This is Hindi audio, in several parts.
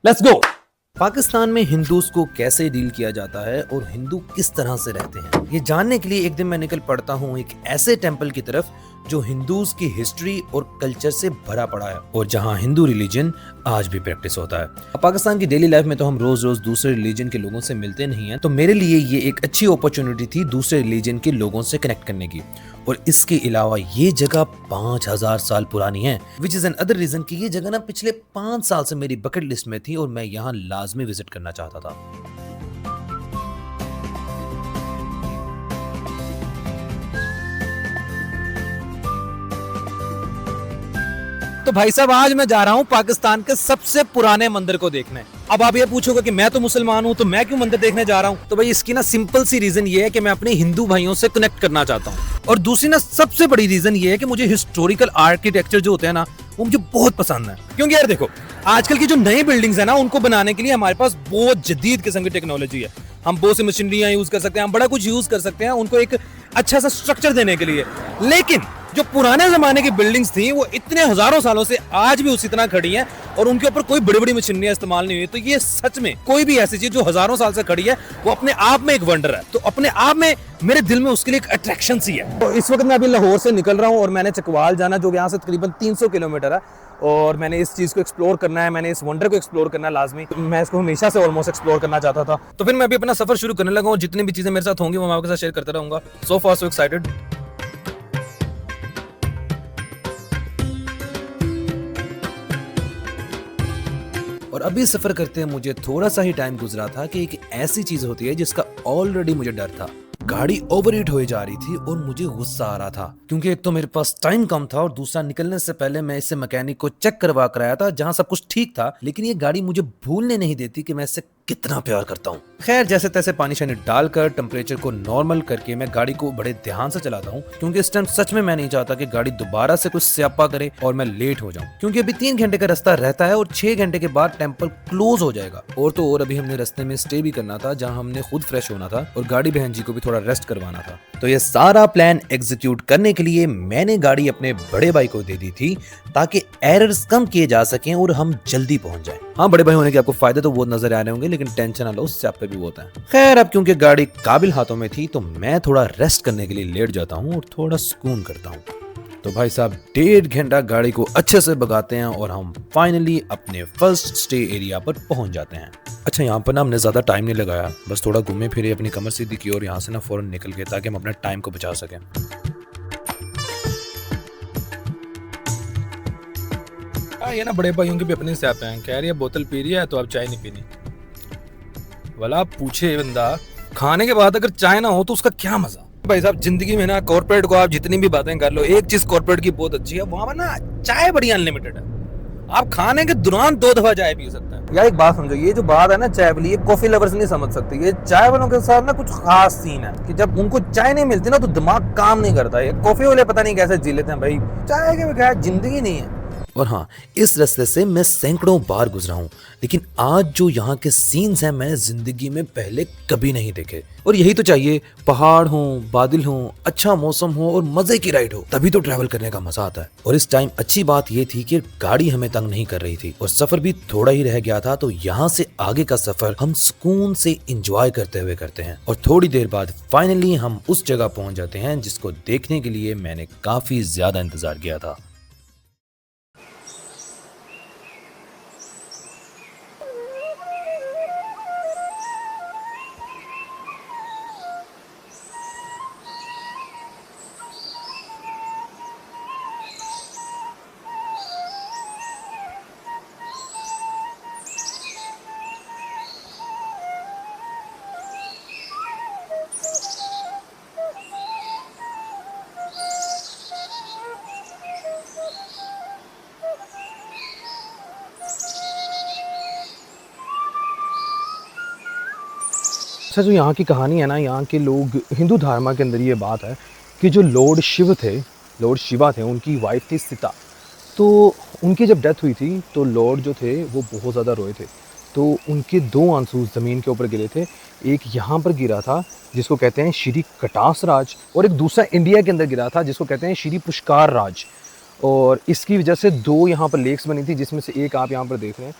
Let's go. पाकिस्तान में हिंदूज को कैसे डील किया जाता है और हिंदू किस तरह से रहते हैं, ये जानने के लिए एक दिन मैं निकल पड़ता हूँ एक ऐसे टेंपल की तरफ जो हिंदूज की हिस्ट्री और कल्चर से भरा पड़ा है और जहाँ हिंदू रिलीजन आज भी प्रैक्टिस होता है। पाकिस्तान की डेली लाइफ में तो हम रोज रोज दूसरे रिलीजन के लोगों से मिलते नहीं हैं, तो मेरे लिए ये एक अच्छी अपॉर्चुनिटी थी दूसरे रिलीजन के लोगों से कनेक्ट करने की। और इसके अलावा ये जगह 5000 साल पुरानी है, which is another reason कि ये जगह ना पिछले 5 साल से मेरी बकेट लिस्ट में थी और मैं यहाँ लाजमी विजिट करना चाहता था। तो भाई साहब, आज मैं जा रहा हूँ पाकिस्तान के सबसे पुराने मंदिर को देखने। अब आप ये पूछोगे कि मैं तो मुसलमान हूँ तो मैं क्यों मंदिर देखने जा रहा हूँ, तो भाई इसकी ना सिंपल सी रीजन ये है कि मैं अपने हिंदू भाइयों से कनेक्ट करना चाहता हूँ। और दूसरी ना सबसे बड़ी रीजन ये है कि मुझे हिस्टोरिकल आर्किटेक्चर जो होते हैं ना वो मुझे बहुत पसंद है। क्योंकि यार देखो, आजकल की जो नई बिल्डिंग्स है ना उनको बनाने के लिए हमारे पास बहुत जदीद किस्म की टेक्नोलॉजी है। हम बहुत सी मशीनरियां यूज कर सकते हैं, हम बड़ा कुछ यूज कर सकते हैं उनको एक अच्छा सा स्ट्रक्चर देने के लिए। लेकिन जो पुराने जमाने की बिल्डिंग्स थी वो इतने हजारों सालों से आज भी उसी तरह खड़ी हैं और उनके ऊपर कोई बड़ी बड़ी मशीनरियां इस्तेमाल नहीं हुई। तो ये सच में कोई भी ऐसी चीज जो हजारों साल से खड़ी है वो अपने आप में एक वंडर है। तो अपने आप में मेरे दिल में उसके लिए एक अट्रैक्शन सी है। तो इस वक्त मैं अभी लाहौर से निकल रहा हूँ और मैंने चकवाल जाना, जो यहाँ से तकरीबन 300 किलोमीटर है। और मैंने इस चीज़ को एक्सप्लोर करना है, मैंने इस वंडर को एक्सप्लोर करना है लाजमी। मैं इसको हमेशा से ऑलमोस्ट एक्सप्लोर करना चाहता था। तो फिर मैं अभी अपना सफर शुरू करने लगा हूँ। जितनी भी चीजें मेरे साथ होंगी वो मैं आपके साथ शेयर करता रहूंगा। सो फार सो एक्साइटेड। और अभी सफर करते हैं मुझे थोड़ा सा ही टाइम गुजरा था कि एक ऐसी चीज होती है जिसका ऑलरेडी मुझे डर था। गाड़ी ओवरहीट हो जा रही थी और मुझे गुस्सा आ रहा था, क्योंकि एक तो मेरे पास टाइम कम था और दूसरा निकलने से पहले मैं इसे मैकेनिक को चेक करवा कर आया था जहां सब कुछ ठीक था। लेकिन ये गाड़ी मुझे भूलने नहीं देती कि मैं इससे कितना प्यार करता हूँ। खैर, जैसे तैसे पानी शानी डालकर टेम्परेचर को नॉर्मल करके मैं गाड़ी को बड़े ध्यान से चलाता हूँ, क्योंकि इस टाइम सच में मैं नहीं चाहता कि गाड़ी दोबारा से कुछ स्यापा करे और मैं लेट हो जाऊं। क्योंकि अभी 3 घंटे का रास्ता रहता है और 6 घंटे के बाद टेम्पल क्लोज हो जाएगा। और तो और अभी हमने रास्ते में स्टे भी करना था जहाँ हमने खुद फ्रेश होना था और गाड़ी बहन जी को भी थोड़ा रेस्ट करवाना था। तो ये सारा प्लान एग्जीक्यूट करने के लिए मैंने गाड़ी अपने बड़े भाई को दे दी थी ताकि एरर्स कम किए जा सकें और हम जल्दी पहुंच जाएं। हाँ, बड़े भाई होने के आपको फायदे तो बहुत नजर आ रहे होंगे, लेकिन टेंशन ना लो, उससे आप पे भी होता है। खैर, अब क्योंकि गाड़ी काबिल हाथों में थी तो मैं थोड़ा रेस्ट करने के लिए लेट जाता हूँ और थोड़ा सुकून करता हूँ। तो भाई साहब, 1.5 घंटा गाड़ी को अच्छे से भगाते हैं और हम फाइनली अपने फर्स्ट स्टे एरिया पर पहुंच जाते हैं। अच्छा, यहाँ पर ना हमने ज्यादा टाइम नहीं लगाया, बस थोड़ा घूमे फिरे, अपनी कमर सीधी की और यहाँ से ना फौरन निकल गए ताकि हम अपने टाइम को बचा सकें। ये ना बड़े भाइयों के भी अपने स्यापे हैं। कह रही है बोतल पी रही है तो अब चाय नहीं पीनी। वाला पूछे बंदा, खाने के बाद अगर चाय ना हो तो उसका क्या मजा। भाई साहब, जिंदगी में ना कॉर्पोरेट को आप जितनी भी बातें कर लो, एक चीज कॉर्पोरेट की बहुत अच्छी है, वहां पर ना चाय बड़ी अनलिमिटेड है। आप खाने के दौरान 2 दफा चाय पी सकते हैं। यार एक बात समझो, ये जो बात है ना चाय वाली, ये कॉफी लवर्स नहीं समझ सकते। ये चाय वालों के साथ ना कुछ खास सीन है कि जब उनको चाय नहीं मिलती ना तो दिमाग काम नहीं करता। ये कॉफी वाले पता नहीं कैसे जी लेते हैं भाई, चाय के बगैर जिंदगी नहीं है। और हाँ, इस रास्ते से मैं सैकड़ों बार गुजरा हूँ, लेकिन आज जो यहाँ के सीन्स हैं मैंने जिंदगी में पहले कभी नहीं देखे। और यही तो चाहिए, पहाड़ हो, बादल हो, अच्छा मौसम हो और मजे की राइड हो, तभी तो ट्रैवल करने का मजा आता है। और इस टाइम अच्छी बात ये थी कि गाड़ी हमें तंग नहीं कर रही थी और सफर भी थोड़ा ही रह गया था। तो यहाँ से आगे का सफर हम सुकून से इंजॉय करते हुए करते हैं और थोड़ी देर बाद फाइनली हम उस जगह पहुंच जाते हैं जिसको देखने के लिए मैंने काफी ज्यादा इंतजार किया था। अच्छा, जो यहाँ की कहानी है ना, यहाँ के लोग हिंदू धर्म के अंदर ये बात है कि जो लॉर्ड शिवा थे, उनकी वाइफ थी सीता। तो उनकी जब डेथ हुई थी तो लॉर्ड जो थे वो बहुत ज़्यादा रोए थे। तो उनके 2 आंसू ज़मीन के ऊपर गिरे थे। एक यहाँ पर गिरा था जिसको कहते हैं श्री कटास राज, और एक दूसरा इंडिया के अंदर गिरा था जिसको कहते हैं श्री पुष्कार राज। और इसकी वजह से 2 यहाँ पर लेक्स बनी थी, जिसमें से एक आप यहाँ पर देख रहे हैं।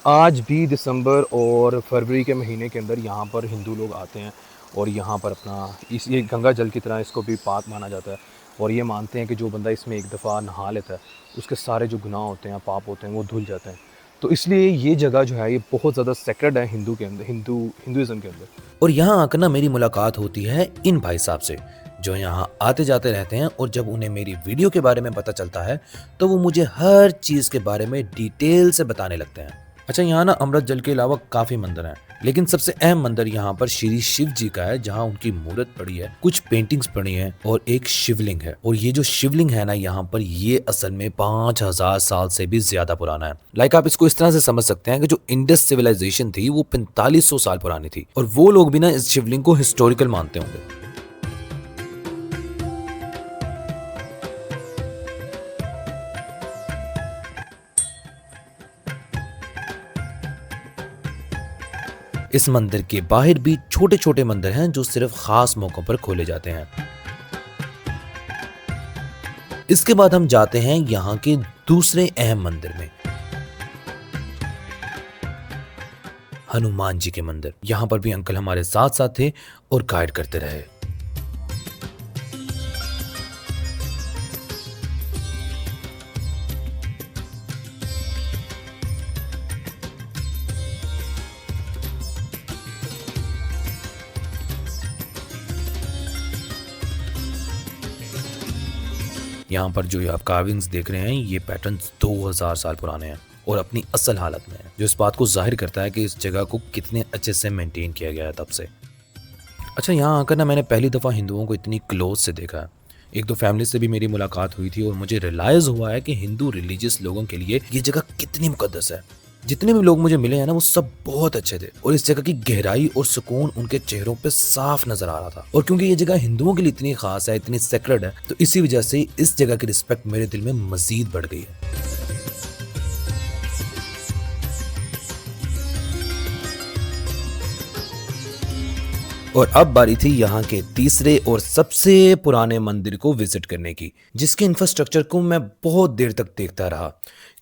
आज भी दिसंबर और फरवरी के महीने के अंदर यहाँ पर हिंदू लोग आते हैं और यहाँ पर अपना ये गंगा जल की तरह इसको भी पाक माना जाता है और ये मानते हैं कि जो बंदा इसमें एक दफ़ा नहा लेता है उसके सारे जो गुनाह होते हैं, पाप होते हैं, वो धुल जाते हैं। तो इसलिए ये जगह जो है ये बहुत ज़्यादा सेक्रेड है हिंदुज़म के अंदर। और यहाँ आकर ना मेरी मुलाकात होती है इन भाई साहब से, जो यहाँ आते जाते रहते हैं, और जब उन्हें मेरी वीडियो के बारे में पता चलता है तो वो मुझे हर चीज़ के बारे में डिटेल से बताने लगते हैं। अच्छा, यहाँ ना अमृत जल के अलावा काफ़ी मंदिर हैं, लेकिन सबसे अहम मंदिर यहाँ पर श्री शिव जी का है, जहाँ उनकी मूर्त पड़ी है, कुछ पेंटिंग्स पड़ी हैं और एक शिवलिंग है। और ये जो शिवलिंग है ना यहाँ पर, ये असल में 5000 साल से भी ज्यादा पुराना है। लाइक आप इसको इस तरह से समझ सकते हैं कि जो इंडस सिविलाइजेशन थी वो 4500 साल पुरानी थी, और वो लोग भी ना इस शिवलिंग को हिस्टोरिकल मानते होंगे। इस मंदिर के बाहर भी छोटे छोटे मंदिर हैं जो सिर्फ खास मौकों पर खोले जाते हैं। इसके बाद हम जाते हैं यहाँ के दूसरे अहम मंदिर में, हनुमान जी के मंदिर। यहाँ पर भी अंकल हमारे साथ साथ थे और गाइड करते रहे। यहाँ पर जो आप कार्विंग्स देख रहे हैं, ये पैटर्न्स 2000 साल पुराने हैं और अपनी असल हालत में है, जो इस बात को जाहिर करता है कि इस जगह को कितने अच्छे से मेंटेन किया गया है तब से। अच्छा, यहाँ आकर ना मैंने पहली दफ़ा हिंदुओं को इतनी क्लोज से देखा है। एक दो फैमिली से भी मेरी मुलाकात हुई थी और मुझे रियलाइज़ हुआ है कि हिंदू रिलीजियस लोगों के लिए ये जगह कितनी मुकद्दस है। जितने भी लोग मुझे मिले हैं ना, वो सब बहुत अच्छे थे और इस जगह की गहराई और सुकून उनके चेहरों पे साफ नजर आ रहा था। और क्योंकि ये जगह हिंदुओं के लिए इतनी खास है, इतनी सेक्रेड है, तो इसी वजह से इस जगह की रिस्पेक्ट मेरे दिल में मजीद बढ़ गई है। और अब बारी थी यहाँ के तीसरे और सबसे पुराने मंदिर को विजिट करने की, जिसके इंफ्रास्ट्रक्चर को मैं बहुत देर तक देखता रहा,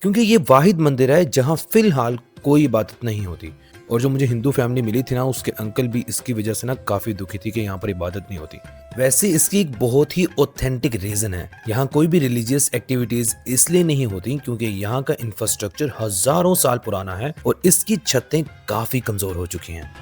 क्योंकि ये वाहिद मंदिर है जहाँ फिलहाल कोई इबादत नहीं होती। और जो मुझे हिंदू फैमिली मिली थी ना, उसके अंकल भी इसकी वजह से ना काफी दुखी थी कि यहाँ पर इबादत नहीं होती। वैसे इसकी एक बहुत ही ऑथेंटिक रीजन है। यहाँ कोई भी रिलीजियस एक्टिविटीज इसलिए नहीं होती क्योंकि यहाँ का इंफ्रास्ट्रक्चर हजारों साल पुराना है और इसकी छतें काफी कमजोर हो चुकी हैं।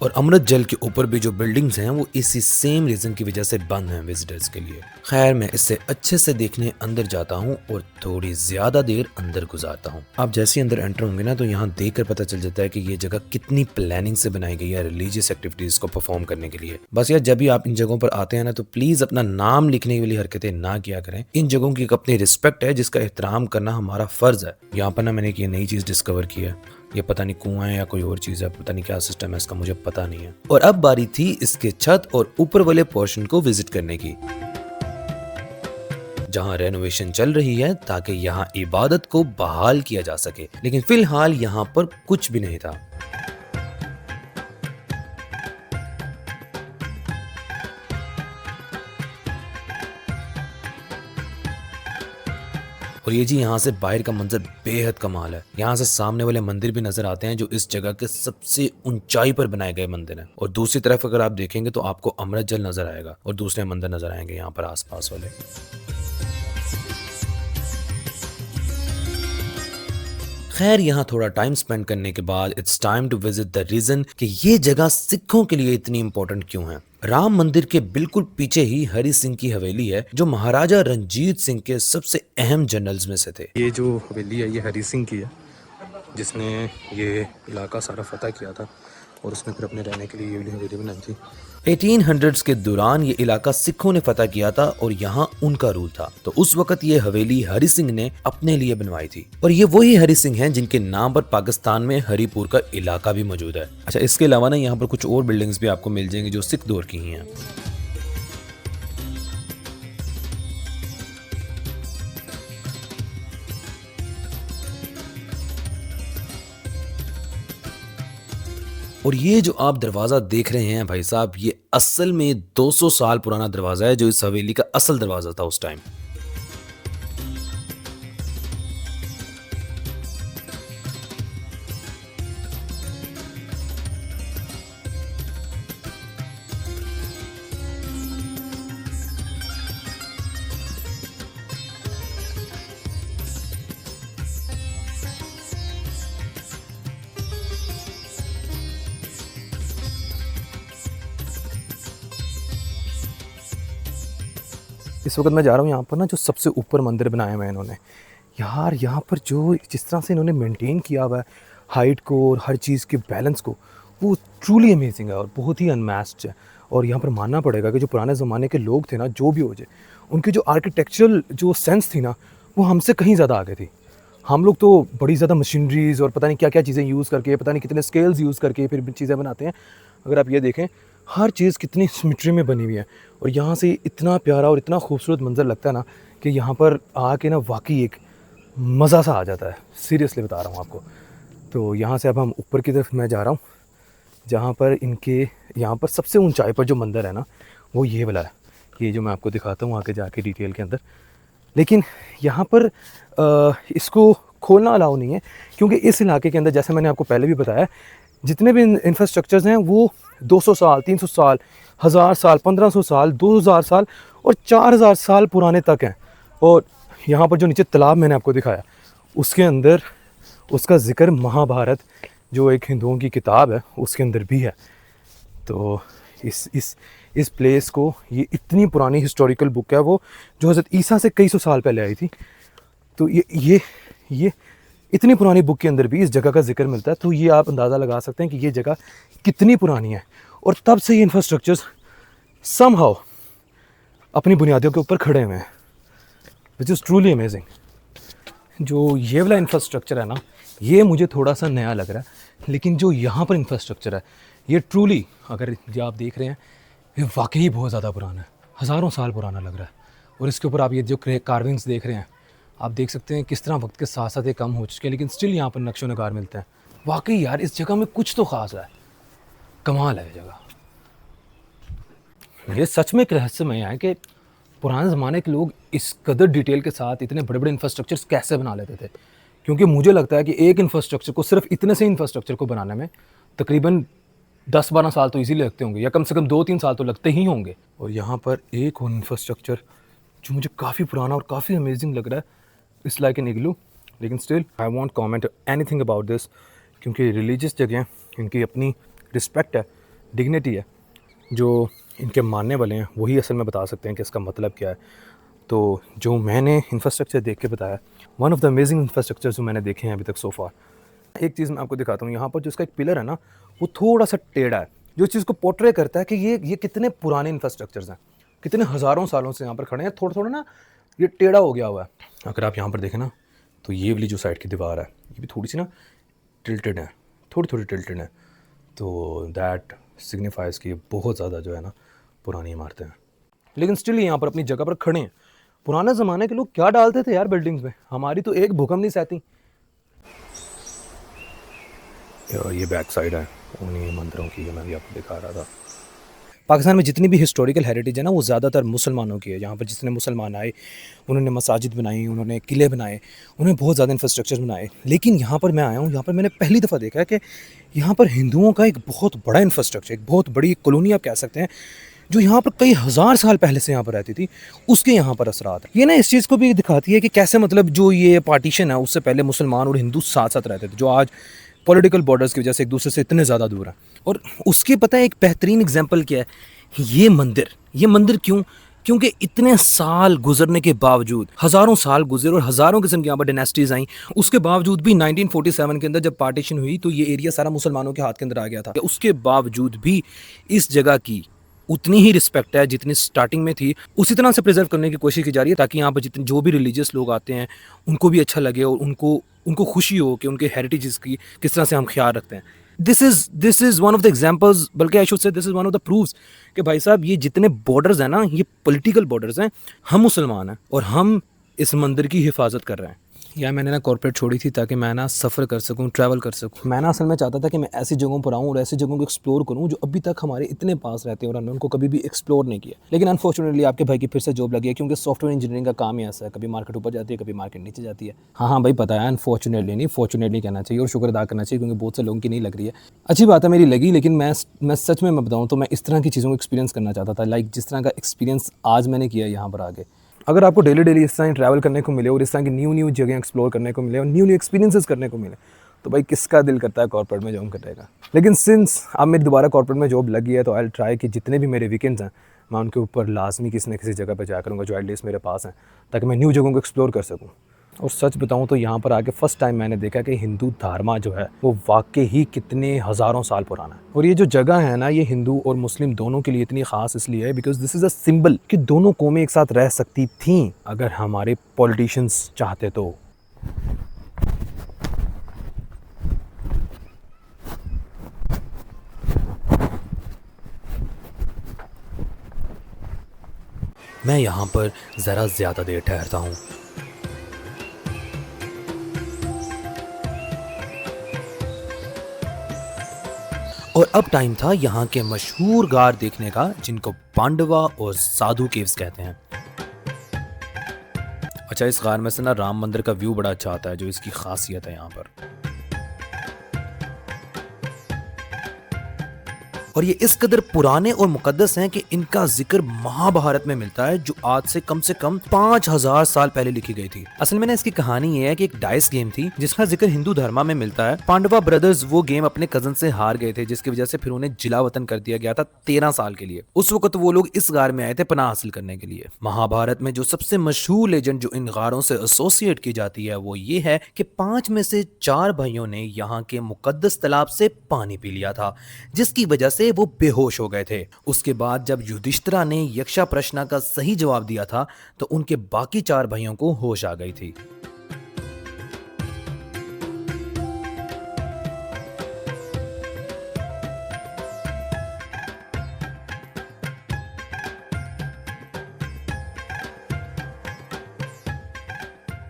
और अमृत जल के ऊपर भी जो बिल्डिंग्स हैं वो इसी सेम रीजन की वजह से बंद हैं विजिटर्स के लिए। खैर, मैं इससे अच्छे से देखने अंदर जाता हूँ और थोड़ी ज्यादा देर अंदर गुजारता हूँ। आप जैसे अंदर एंटर होंगे ना, तो यहाँ देखकर पता चल जाता है कि ये जगह कितनी प्लानिंग से बनाई गई है रिलीजियस एक्टिविटीज को परफॉर्म करने के लिए। बस यार, जब भी आप इन जगहों पर आते हैं ना, तो प्लीज अपना नाम लिखने वाली हरकतें ना किया करें। इन जगहों की एक अपनी रिस्पेक्ट है जिसका एहतराम करना हमारा फर्ज है। यहाँ पर ना मैंने एक नई चीज डिस्कवर की है, ये पता नहीं कुआं है या कोई और चीज है, पता नहीं क्या सिस्टम है इसका, मुझे पता नहीं है। और अब बारी थी इसके छत और ऊपर वाले पोर्शन को विजिट करने की, जहां रेनोवेशन चल रही है ताकि यहां इबादत को बहाल किया जा सके, लेकिन फिलहाल यहां पर कुछ भी नहीं था। और ये जी यहाँ से बाहर का मंजर बेहद कमाल है। यहाँ से सामने वाले मंदिर भी नजर आते हैं जो इस जगह के सबसे ऊंचाई पर बनाए गए मंदिर हैं। और दूसरी तरफ अगर आप देखेंगे तो आपको अमृत जल नजर आएगा और दूसरे मंदिर नजर आएंगे यहाँ पर आसपास वाले। खैर, यहाँ थोड़ा टाइम स्पेंड करने के बाद it's time to visit the region कि ये जगह सिखों के लिए इतनी इंपॉर्टेंट क्यों है। राम मंदिर के बिल्कुल पीछे ही हरि सिंह की हवेली है, जो महाराजा रंजीत सिंह के सबसे अहम जनरल्स में से थे। ये जो हवेली है ये हरि सिंह की है, जिसने ये इलाका सारा फतह किया था और उसने फिर अपने रहने के लिए ये वाली हवेली बनाई थी। 1800s के दौरान ये इलाका सिखों ने फतह किया था और यहाँ उनका रूल था, तो उस वक्त ये हवेली हरि सिंह ने अपने लिए बनवाई थी। और ये वही हरि सिंह हैं जिनके नाम पर पाकिस्तान में हरिपुर का इलाका भी मौजूद है। अच्छा, इसके अलावा ना यहाँ पर कुछ और बिल्डिंग्स भी आपको मिल जाएंगी जो सिख दौर की ही हैं। और ये जो आप दरवाजा देख रहे हैं भाई साहब, ये असल में 200 साल पुराना दरवाजा है, जो इस हवेली का असल दरवाजा था उस टाइम। इस वक्त मैं जा रहा हूँ यहाँ पर ना, जो सबसे ऊपर मंदिर बनाए हुए हैं इन्होंने यार, यहाँ पर जो जिस तरह से इन्होंने मेंटेन किया हुआ है हाइट को और हर चीज़ के बैलेंस को, वो ट्रूली अमेजिंग है और बहुत ही अनमैच्ड है। और यहाँ पर मानना पड़ेगा कि जो पुराने ज़माने के लोग थे ना, जो भी हो जाए, उनकी जो आर्किटेक्चरल जो सेंस थी ना, वो हमसे कहीं ज़्यादा आगे थी। हम लोग तो बड़ी ज़्यादा मशीनरीज़ और पता नहीं क्या क्या चीज़ें यूज़ करके, पता नहीं कितने स्केल्स यूज़ करके फिर चीज़ें बनाते हैं। अगर आप ये देखें, हर चीज़ कितनी सिमेट्री में बनी हुई है और यहाँ से इतना प्यारा और इतना खूबसूरत मंज़र लगता है ना कि यहाँ पर आके ना वाकई एक मज़ा सा आ जाता है। सीरियसली बता रहा हूँ आपको। तो यहाँ से अब हम ऊपर की तरफ मैं जा रहा हूँ, जहाँ पर इनके यहाँ पर सबसे ऊंचाई पर जो मंदिर है ना, वो ये वाला है। ये जो मैं आपको दिखाता हूँ आगे जाके डिटेल के अंदर। लेकिन यहाँ पर इसको खोलना अलाउ नहीं है, क्योंकि इस इलाके के अंदर, जैसे मैंने आपको पहले भी बताया, जितने भी इंफ्रास्ट्रक्चर्स हैं वो 200 साल, 300 साल, 1000 साल, 1500 साल, 2000 साल और 4000 साल पुराने तक हैं। और यहाँ पर जो नीचे तालाब मैंने आपको दिखाया, उसके अंदर उसका ज़िक्र महाभारत, जो एक हिंदुओं की किताब है, उसके अंदर भी है। तो इस प्लेस को, ये इतनी पुरानी हिस्टोरिकल बुक है वो, जो हज़रत ईसा से कई सौ साल पहले आई थी। तो ये इतनी पुरानी बुक के अंदर भी इस जगह का जिक्र मिलता है। तो ये आप अंदाज़ा लगा सकते हैं कि ये जगह कितनी पुरानी है। और तब से ये इंफ्रास्ट्रक्चर्स समहाउ अपनी बुनियादियों के ऊपर खड़े हुए हैं, विच इज़ ट्रूली अमेजिंग। जो ये वाला इंफ्रास्ट्रक्चर है ना, ये मुझे थोड़ा सा नया लग रहा है, लेकिन जो यहाँ पर इंफ्रास्ट्रक्चर है, ये ट्रूली, अगर जो आप देख रहे हैं, ये वाकई बहुत ज़्यादा पुराना है, हज़ारों साल पुराना लग रहा है। और इसके ऊपर आप ये जो कार्विंग्स देख रहे हैं, आप देख सकते हैं किस तरह वक्त के साथ साथ ये कम हो चुके हैं, लेकिन स्टिल यहाँ पर नक्शो नगार मिलते हैं। वाकई यार, इस जगह में कुछ तो ख़ास है, कमाल है ये जगह। ये सच में एक रहस्यमय है कि पुराने ज़माने के लोग इस कदर डिटेल के साथ इतने बड़े बड़े इंफ्रास्ट्रक्चर्स कैसे बना लेते थे। क्योंकि मुझे लगता है कि एक इंफ्रास्ट्रक्चर को, सिर्फ इतने से इंफ्रास्ट्रक्चर को बनाने में तकरीबन 10-12 साल तो इजीली लगते होंगे, या कम से कम 2-3 साल तो लगते ही होंगे। और यहाँ पर एक और इंफ्रास्ट्रक्चर जो मुझे काफ़ी पुराना और काफ़ी अमेजिंग लग रहा है, इट्स लाइक एन इग्लू। लेकिन still I want comment anything about this, क्योंकि रिलीजियस जगह इनकी अपनी रिस्पेक्ट है, डिग्निटी है। जो इनके मानने वाले हैं वही असल में बता सकते हैं कि इसका मतलब क्या है। तो जो मैंने इंफ्रास्ट्रक्चर देख के बताया, one of the amazing infrastructure जो मैंने देखे हैं अभी तक सो फार। एक चीज़ मैं आपको दिखाता हूँ, यहाँ पर जो इसका एक पिलर है ना, वो थोड़ा सा टेढ़ा है, जो चीज़ को पोर्ट्रे करता है कि ये कितने पुराने इंफ्रास्ट्रक्चर्स हैं, कितने हज़ारों सालों से यहाँ पर खड़े हैं। थोड़ा थोड़ा ना ये टेढ़ा हो गया हुआ है। अगर आप यहाँ पर देखें ना, तो ये वाली जो साइड की दीवार है, ये भी थोड़ी सी ना टिल्टेड है, थोड़ी टिल्टेड है। तो दैट सिग्निफाइज कि बहुत ज़्यादा जो है ना पुरानी इमारतें हैं, लेकिन स्टिल यहाँ पर अपनी जगह पर खड़े हैं। पुराने ज़माने के लोग क्या डालते थे यार बिल्डिंग्स में, हमारी तो एक भूकंप नहीं सहती। ये बैक साइड है उन्हीं मंदिरों की, मैं भी आपको दिखा रहा था। पाकिस्तान में जितनी भी हिस्टोरिकल हेरिटेज है ना, वो ज़्यादातर मुसलमानों की है। यहाँ पर जितने मुसलमान आए, उन्होंने मसाजिद बनाई, उन्होंने किले बनाए, उन्होंने बहुत ज़्यादा इंफ्रास्ट्रक्चर बनाए। लेकिन यहाँ पर मैं आया हूँ, यहाँ पर मैंने पहली दफ़ा देखा है कि यहाँ पर हिंदुओं का एक बहुत बड़ा इंफ्रास्ट्रक्चर, एक बहुत बड़ी कॉलोनी आप कह सकते हैं, जो यहाँ पर कई हज़ार साल पहले से यहाँ पर रहती थी, उसके यहाँ पर असरात है। ये ना इस चीज़ को भी दिखाती है कि कैसे, मतलब जो ये पार्टीशन है, उससे पहले मुसलमान और हिंदू साथ साथ रहते थे, जो आज पॉलिटिकल बॉर्डर्स की वजह से एक दूसरे से इतने ज़्यादा दूर है। और उसके पता है एक बेहतरीन एग्जांपल क्या है, ये मंदिर क्यों, क्योंकि इतने साल गुजरने के बावजूद, हज़ारों साल गुजरे और हज़ारों किस्म की यहाँ पर डायनेस्टीज़ आई, उसके बावजूद भी 1947 के अंदर जब पार्टीशन हुई तो ये एरिया सारा मुसलमानों के हाथ के अंदर आ गया था। उसके बावजूद भी इस जगह की उतनी ही रिस्पेक्ट है जितनी स्टार्टिंग में थी, उसी तरह से प्रिजर्व करने की कोशिश की जा रही है, ताकि यहाँ पर जितने जो भी रिलीजियस लोग आते हैं उनको भी अच्छा लगे और उनको खुशी हो कि उनके हेरिटेज की किस तरह से हम ख्याल रखते हैं। This is one of the examples, बल्कि I should say this is one of the proofs कि भाई साहब, ये जितने बॉर्डर्स हैं ना, ये पॉलिटिकल बॉर्डर्स हैं। हम मुसलमान हैं और हम इस मंदिर की हिफाजत कर रहे हैं। या मैंने ना कॉर्पोरेट छोड़ी थी ताकि मैं ना सफ़र कर सकूं, ट्रैवल कर सकूं। मैं ना असल में चाहता था कि मैं ऐसी जगहों पर आऊं और ऐसी जगहों को एक्सप्लोर करूं जो अभी तक हमारे इतने पास रहते हैं और हमने उनको कभी भी एक्सप्लोर नहीं किया। लेकिन अनफॉर्चुनेटली आपके भाई की फिर से जॉब लगी है, क्योंकि सॉफ्टवेयर इंजीनियरिंग का काम ही ऐसा है, कभी मार्केट ऊपर जाती है, कभी मार्केट नीचे जाती है। हाँ भाई पता है, अनफॉर्चुनेटली नहीं, फॉर्चुनेटली कहना चाहिए और शुक्र अदा करना चाहिए, क्योंकि बहुत से लोगों की नहीं लग रही है। अच्छी बात है मेरी लगी, लेकिन मैं सच में बताऊँ तो मैं इस तरह की चीज़ों को एक्सपीरियंस करना चाहता था, लाइक जिस तरह का एक्सपीरियंस आज मैंने किया यहाँ पर आके। अगर आपको डेली इस तरह ट्रैवल करने को मिले और इस तरह की न्यू जगह एक्सप्लोर करने को मिले और न्यू एक्सपीरियंसेस करने को मिले, तो भाई किसका दिल करता है कॉर्पोरेट में जॉब करेगा। लेकिन सिंस अब मेरी दोबारा कॉर्पोरेट में जॉब लगी है, तो आई ट्राई कि जितने भी मेरे वीकेंड्स हैं मैं उनके ऊपर लाजमी किसी न किसी जगह पर जाया करूँगा जो एटलीस्ट मेरे पास हैं, ताकि मैं न्यू जगहों को एक्सप्लोर कर सकूँ। और सच बताऊँ तो यहाँ पर आके फ़र्स्ट टाइम मैंने देखा कि हिंदू धर्म जो है वो वाकई ही कितने हज़ारों साल पुराना है। और ये जो जगह है ना, ये हिंदू और मुस्लिम दोनों के लिए इतनी ख़ास इसलिए है because this is a symbol कि दोनों कौमें एक साथ रह सकती थीं अगर हमारे पॉलिटिशियंस चाहते तो। मैं यहाँ पर ज़रा ज़्यादा देर ठहरता हूँ। और अब टाइम था यहाँ के मशहूर गार देखने का, जिनको पांडवा और साधु केव्स कहते हैं। अच्छा, इस गार में से ना राम मंदिर का व्यू बड़ा अच्छा आता है, जो इसकी खासियत है यहाँ पर। और ये इस कदर पुराने और मुकद्दस हैं कि इनका जिक्र महाभारत में मिलता है, जो आज से कम 5000 साल पहले लिखी गई थी। असल में ना इसकी कहानी ये है कि एक डाइस गेम थी जिसका जिक्र हिंदू धर्म में मिलता है। पांडवा ब्रदर्स वो गेम अपने कजन से हार गए थे, जिसकी वजह से फिर उन्हें जिला वतन कर दिया गया था 13 साल के लिए। उस वक्त वो लोग इस गार में आए थे पनाह हासिल करने के लिए। महाभारत में जो सबसे मशहूर लेजेंड जो इन गारों से एसोसिएट की जाती है वो ये है कि 5 में से 4 भाइयों ने यहाँ के मुकद्दस तालाब से पानी पी लिया था, जिसकी वजह से वो बेहोश हो गए थे। उसके बाद जब युधिष्ठिरा ने यक्षा प्रश्न का सही जवाब दिया था तो उनके बाकी 4 भाइयों को होश आ गई थी।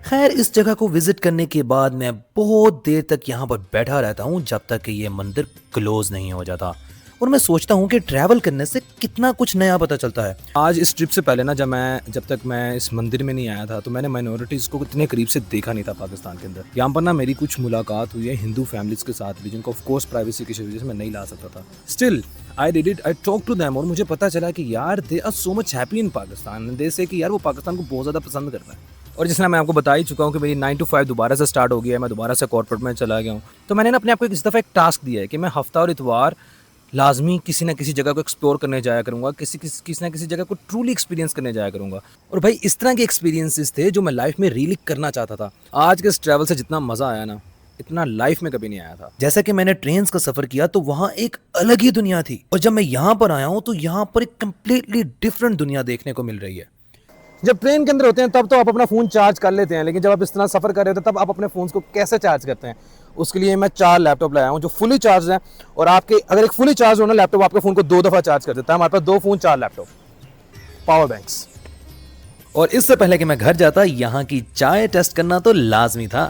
खैर, इस जगह को विजिट करने के बाद मैं बहुत देर तक यहाँ पर बैठा रहता हूँ जब तक कि ये मंदिर क्लोज नहीं हो जाता। और मैं सोचता हूँ कि ट्रैवल करने से कितना कुछ नया पता चलता है। आज इस ट्रिप से पहले ना जब तक मैं इस मंदिर में नहीं आया था तो मैंने माइनॉरिटीज़ को इतने करीब से देखा नहीं था पाकिस्तान के अंदर। यहाँ पर ना मेरी कुछ मुलाकात हुई है हिंदू फैमिलीज़ के साथ भी, जिनको ऑफ कोर्स प्राइवेसी की वजह से मैं नहीं ला सकता था। Still I did it, I talk to them और मुझे पता चला कि यार they are so much happy in Pakistan. They say कि यार वो पाकिस्तान को बहुत ज़्यादा पसंद करता है। और जिसने मैं आपको बता ही चुका हूँ कि मेरी 9 to 5 दोबारा से स्टार्ट हो गया है, मैं दोबारा से कॉर्पोरेट में चला गया हूँ। तो मैंने ना अपने आप को इस दफ़ा एक टास्क दिया है कि मैं हफ्ता और इतवार लाजमी किसी ना किसी जगह को एक्सप्लोर करने जाया करूँगा, किसी ना किसी जगह को ट्रूली एक्सपीरियंस करने जाया करूँगा। और भाई इस तरह के एक्सपीरियंसेस थे जो मैं लाइफ में रीलिक करना चाहता था। आज के इस ट्रैवल से जितना मज़ा आया ना, इतना लाइफ में कभी नहीं आया था। जैसा कि मैंने ट्रेन का सफर किया तो वहाँ एक अलग ही दुनिया थी, और जब मैं यहाँ पर आया हूँ तो यहाँ पर एक कम्प्लीटली डिफरेंट दुनिया देखने को मिल रही है। जब ट्रेन के अंदर होते हैं तब तो आप अपना फ़ोन चार्ज कर लेते हैं, लेकिन जब आप इस तरह सफ़र कर रहे होते हैं तब आप अपने फ़ोन को कैसे चार्ज करते हैं? उसके लिए मैं 4 लैपटॉप लाया हूँ जो फुली चार्ज हैं। और आपके अगर एक फुली चार्ज होना लैपटॉप आपके फ़ोन को 2 दफ़ा चार्ज कर देता है। हमारे पास 2 फ़ोन 4 लैपटॉप, पावर बैंक्स। और इससे पहले कि मैं घर जाता, यहाँ की चाय टेस्ट करना तो लाजमी था।